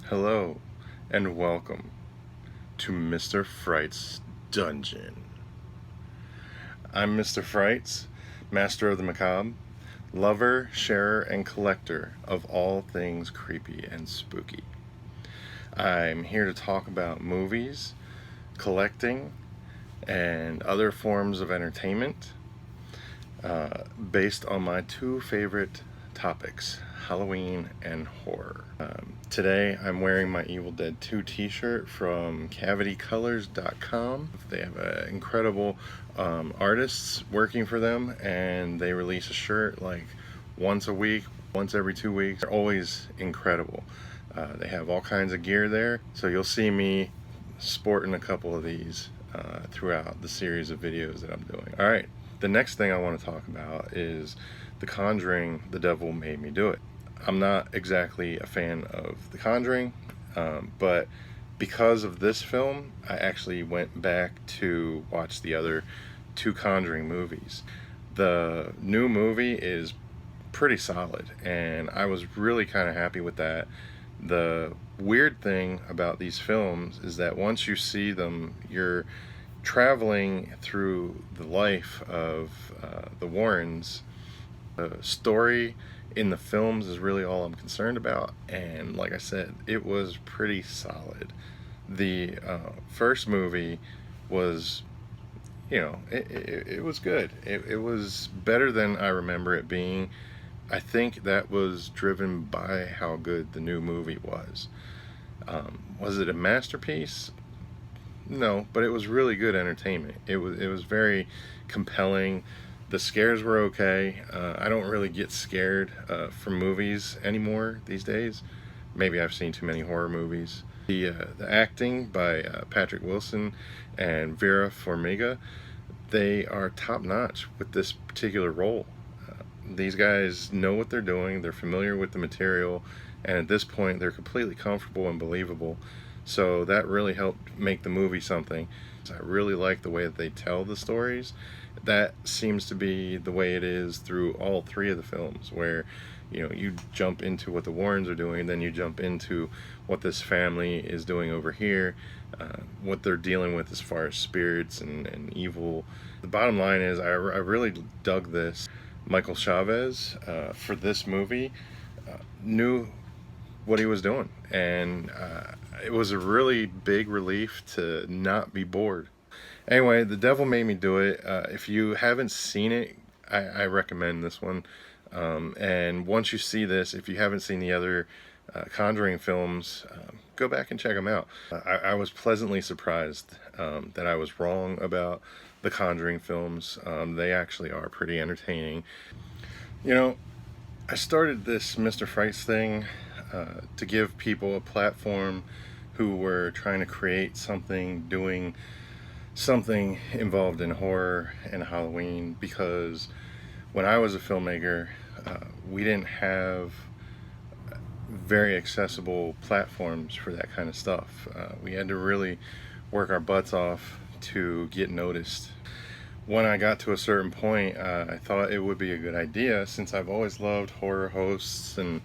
Hello and welcome to Mr. Frights Dungeon. I'm Mr. Frights, master of the macabre, lover, sharer, and collector of all things creepy and spooky. I'm here to talk about movies, collecting, and other forms of entertainment based on my two favorite topics, Halloween and horror. Today I'm wearing my Evil Dead 2 t-shirt from cavitycolors.com. They have incredible artists working for them, and they release a shirt like once a week, once every 2 weeks. They're always incredible. They have all kinds of gear there, so you'll see me sporting a couple of these throughout the series of videos that I'm doing. Alright, the next thing I want to talk about is The Conjuring, The Devil Made Me Do It. I'm not exactly a fan of The Conjuring, but because of this film, I actually went back to watch the other two Conjuring movies. The new movie is pretty solid, and I was really kind of happy with that. The weird thing about these films is that once you see them, you're traveling through the life of the Warrens. The story in the films is really all I'm concerned about, and like I said, it was pretty solid. The first movie was, it was good. It was better than I remember it being. I think that was driven by how good the new movie was. Was it a masterpiece? No, but it was really good entertainment. It was very compelling. The scares were okay. I don't really get scared from movies anymore these days. Maybe I've seen too many horror movies. The acting by Patrick Wilson and Vera Farmiga, they are top notch with this particular role. These guys know what they're doing. They're familiar with the material, and at this point, they're completely comfortable and believable. So that really helped make the movie something. I really like the way that they tell the stories. That seems to be the way it is through all three of the films, where you jump into what the Warrens are doing, and then you jump into what this family is doing over here, what they're dealing with as far as spirits and evil. The bottom line is I really dug this. Michael Chavez, for this movie, knew what he was doing, and it was a really big relief to not be bored. Anyway, The Devil Made Me Do It. If you haven't seen it, I recommend this one. And once you see this, if you haven't seen the other Conjuring films, go back and check them out. I was pleasantly surprised that I was wrong about the Conjuring films. They actually are pretty entertaining. I started this Mr. Frights thing to give people a platform who were trying to create something, doing something involved in horror and Halloween, because when I was a filmmaker, we didn't have very accessible platforms for that kind of stuff. We had to really work our butts off to get noticed. When I got to a certain point, I thought it would be a good idea, since I've always loved horror hosts and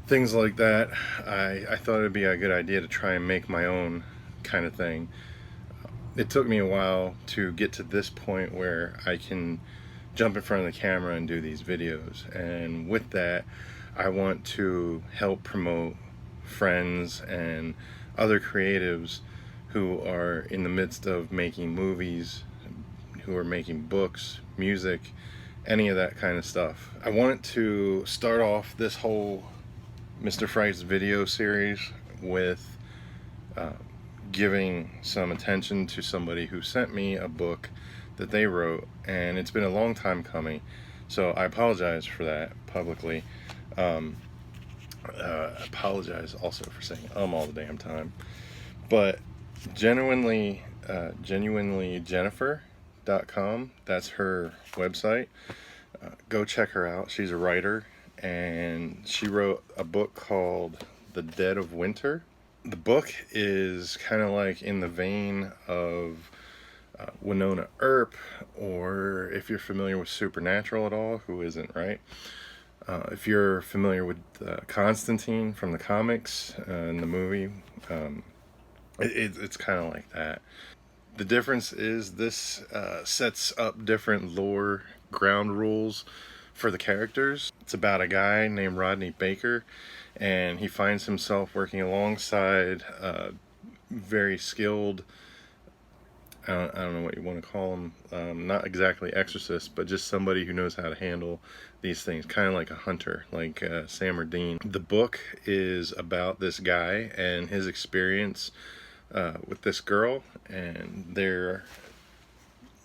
things like that. I thought it would be a good idea to try and make my own kind of thing. It took me a while to get to this point where I can jump in front of the camera and do these videos, and with that I want to help promote friends and other creatives who are in the midst of making movies, who are making books, music, any of that kind of stuff. I wanted to start off this whole Mr. Frights video series with giving some attention to somebody who sent me a book that they wrote, and it's been a long time coming, so I apologize for that publicly. Apologize also for saying all the damn time. But genuinely Jennifer.com, that's her website. Go check her out. She's a writer, and she wrote a book called The Dead of Winter. The book is kind of like in the vein of Winona Earp, or if you're familiar with Supernatural at all, who isn't, right? If you're familiar with Constantine from the comics and the movie, it's kind of like that. The difference is this sets up different lore ground rules for the characters. It's about a guy named Rodney Baker, and he finds himself working alongside very skilled, I don't know what you want to call him, not exactly exorcist, but just somebody who knows how to handle these things, kind of like a hunter, like Sam or Dean. The book is about this guy and his experience with this girl, and they're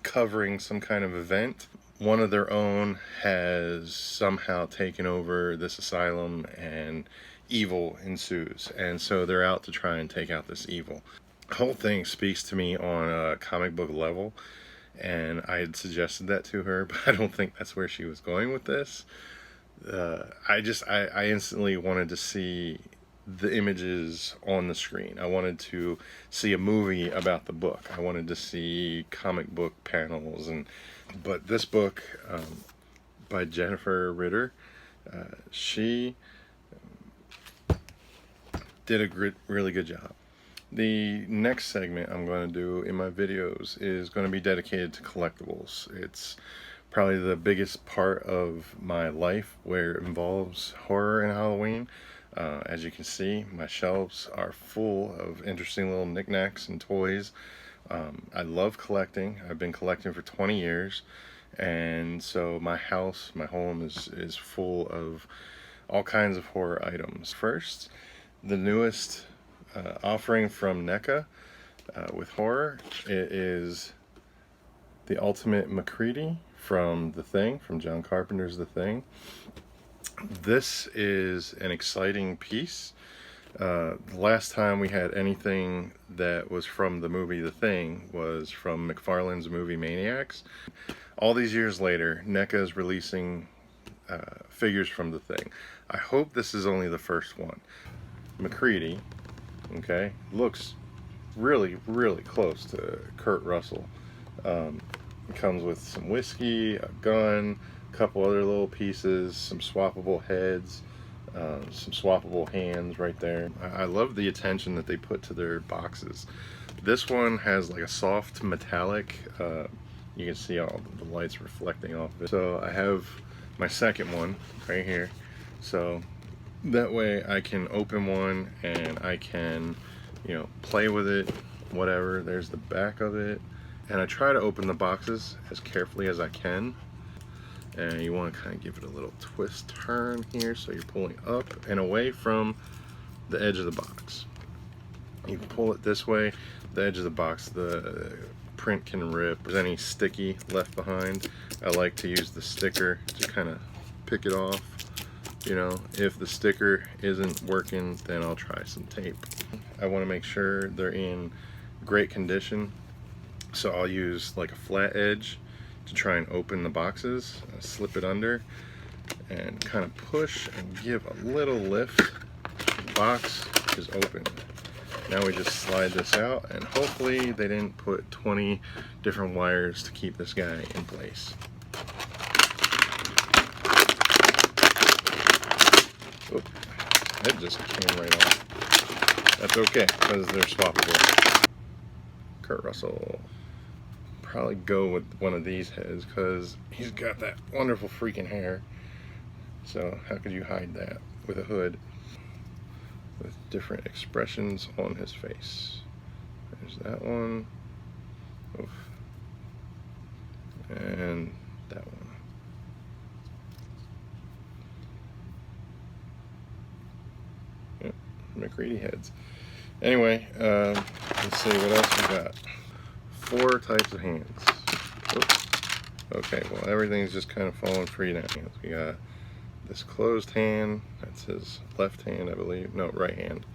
covering some kind of event. One of their own has somehow taken over this asylum, and evil ensues, and so they're out to try and take out this evil. The whole thing speaks to me on a comic book level, and I had suggested that to her, but I don't think that's where she was going with this. I instantly wanted to see the images on the screen. I wanted to see a movie about the book. I wanted to see comic book panels, but this book by Jennifer Ritter, she did a really good job. The next segment I'm going to do in my videos is going to be dedicated to collectibles. It's probably the biggest part of my life where it involves horror and Halloween. As you can see, my shelves are full of interesting little knickknacks and toys. I love collecting. I've been collecting for 20 years, and so my home is full of all kinds of horror items. First, the newest offering from NECA with horror, it is the Ultimate MacReady from The Thing, from John Carpenter's The Thing. This is an exciting piece. The last time we had anything that was from the movie The Thing was from McFarlane's movie Maniacs. All these years later, NECA is releasing figures from The Thing. I hope this is only the first one. MacReady, okay, looks really close to Kurt Russell. It comes with some whiskey, a gun, a couple other little pieces, some swappable heads, some swappable hands right there. I love the attention that they put to their boxes. This one has like a soft metallic, you can see all the lights reflecting off of it. So I have my second one right here, so that way I can open one and I can, you know, play with it, whatever. There's the back of it, and I try to open the boxes as carefully as I can, and you want to kind of give it a little twist turn here so you're pulling up and away from the edge of the box. You can pull it this way, the edge of the box, the print can rip. If there's any sticky left behind, I like to use the sticker to kind of pick it off. You know, if the sticker isn't working, then I'll try some tape. I want to make sure they're in great condition, so I'll use like a flat edge to try and open the boxes. Slip it under and kind of push and give a little lift. The box is open. Now we just slide this out, and hopefully they didn't put 20 different wires to keep this guy in place. Oop, that just came right off. That's okay, because they're swappable. Kurt Russell. Probably go with one of these heads, because he's got that wonderful freaking hair. So how could you hide that with a hood? With different expressions on his face. There's that one. Oof. And that one. Yep, MacReady heads. Anyway, let's see what else we got. 4 types of hands. Oops. Okay, well everything's just kind of falling free now. We got this closed hand, that's his left hand, I believe. No, right hand.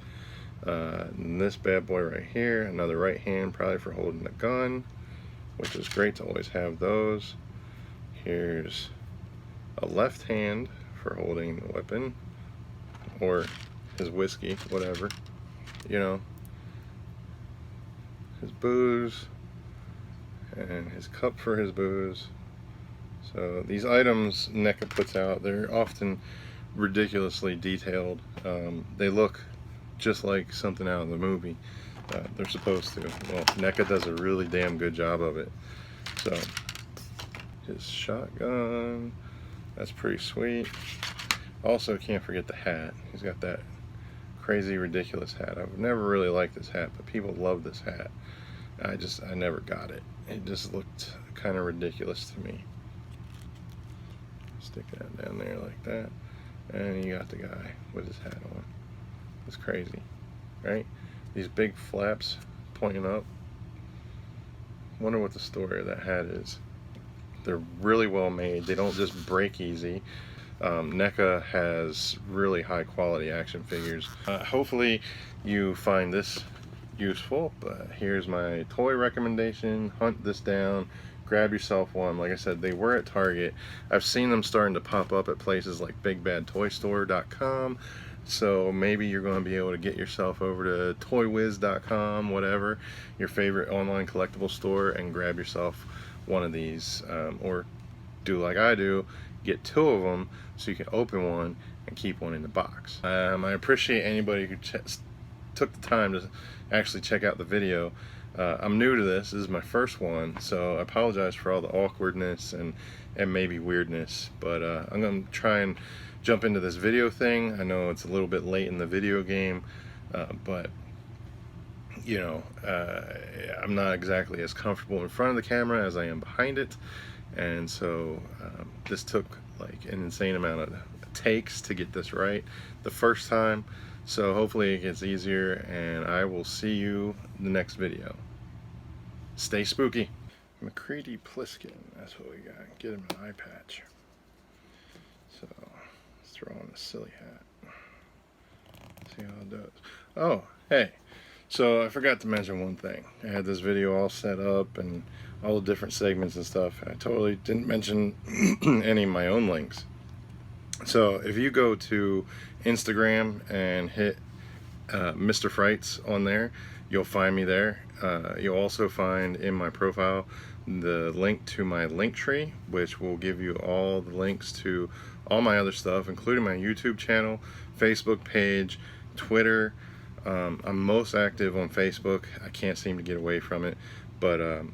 And this bad boy right here, another right hand, probably for holding the gun, which is great to always have those. Here's a left hand for holding the weapon, or his whiskey, whatever, you know. His booze, and his cup for his booze. So these items NECA puts out, they're often ridiculously detailed. They look just like something out of the movie. They're supposed to. Well, NECA does a really damn good job of it. So, his shotgun, that's pretty sweet. Also, can't forget the hat. He's got that crazy, ridiculous hat. I've never really liked this hat, but people love this hat. I never got it. It just looked kind of ridiculous to me. Stick that down there like that. And you got the guy with his hat on. It's crazy, right? These big flaps pointing up. Wonder what the story of that hat is. They're really well made. They don't just break easy. NECA has really high quality action figures. Hopefully you find this useful, but here's my toy recommendation. Hunt this down, grab yourself one. Like I said, they were at Target. I've seen them starting to pop up at places like BigBadToyStore.com, so maybe you're going to be able to get yourself over to ToyWiz.com, whatever, your favorite online collectible store, and grab yourself one of these, or do like I do, get 2 of them so you can open one and keep one in the box. I appreciate anybody who took the time to actually check out the video. I'm new to this. This is my first one, so I apologize for all the awkwardness and maybe weirdness, but I'm going to try and jump into this video thing. I know it's a little bit late in the video game, but you know, I'm not exactly as comfortable in front of the camera as I am behind it, and so this took like an insane amount of takes to get this right the first time. So hopefully it gets easier, and I will see you in the next video. Stay spooky. McCready Pliskin, that's what we got. Get him an eye patch. So let's throw on a silly hat. See how it does. Oh, hey. So I forgot to mention one thing. I had this video all set up and all the different segments and stuff. I totally didn't mention any of my own links. So if you go to Instagram and hit Mr. Frights on there, you'll find me there. You'll also find in my profile the link to my link tree, which will give you all the links to all my other stuff, including my YouTube channel, Facebook page, Twitter. I'm most active on Facebook. I can't seem to get away from it, but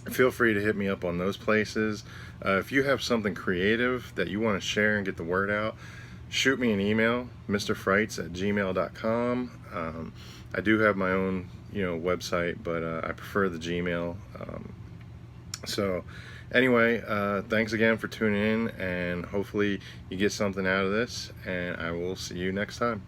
feel free to hit me up on those places. If you have something creative that you want to share and get the word out, shoot me an email, mrfrights@gmail.com. I do have my own, website, but I prefer the Gmail. So anyway, thanks again for tuning in, and hopefully you get something out of this, and I will see you next time.